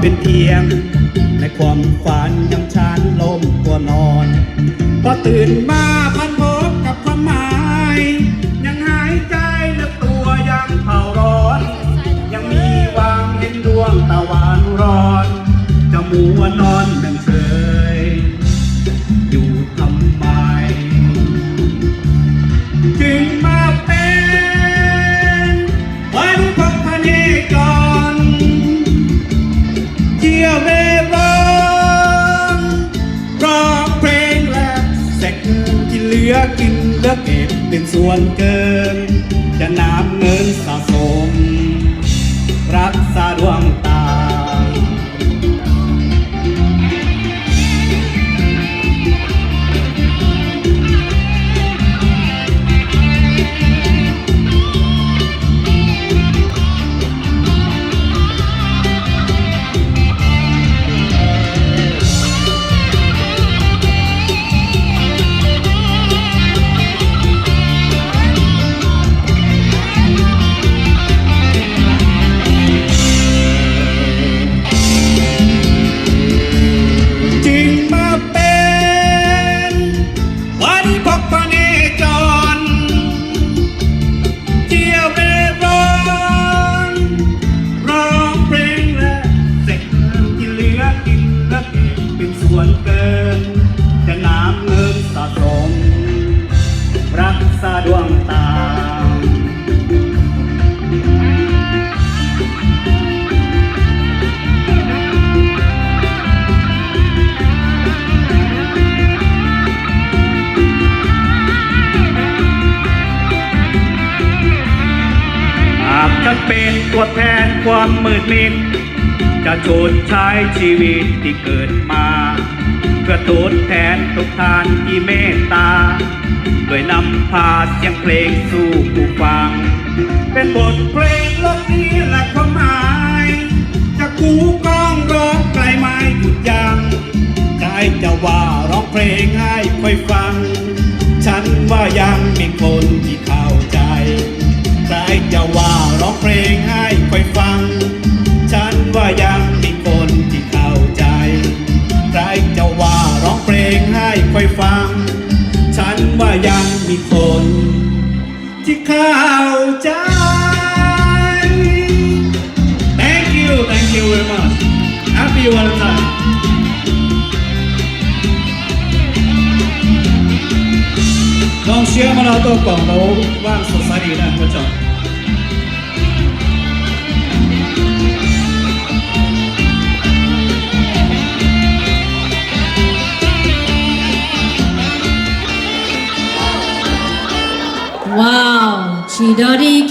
เป็นเพียงในความฝันยังชานลมตัวนอนพอตื่นมาพันพบกับความหมายยังหายใจเลือกตัวยังเผาร้อนยังมีหวังเห็นดวงตะวันร้อนจะมัวนอนดังเคยอยู่ทำไมจึงมาเป็นวันพบพเนจรเที่ยวเร่ร่อนร้องเพลงและแสกที่เหลือกินเหลือเก็บเป็นส่วนเกินจะนำเงินสะสมรักษาดวงตาส่วนเกินจะนำเงินสะสมรักษาดวงตาหากฉันเป็นตัวแทนความมืดมิดจะชดใช้ชีวิตที่เกิดมาเพื่อทดแทนทุกท่านที่เมตตาโดยนำพาเสียงเพลงสู่ผู้ฟังเป็นบทเพลงรสนี้และความหมายจะคู่กล้องร้องไกลไม่หยุดยั้งใจจะว่าร้องเพลงให้ค่อยฟังฉันว่ายังมีคนที่เข้าใจใครจะว่าร้องเพลงให้ค่อยฟังฉันว่ายังมีคนที่เข้าใจใครจะว่าร้องเพลงให้ค่อยฟังฉันว่ายังมีคนที่เข้าใจ Thank you very much Happy Valentine ลองเชียร์มาเราตัวกล่องเราว่างสดใสดีนะคุณผู้ชม와우, 지더리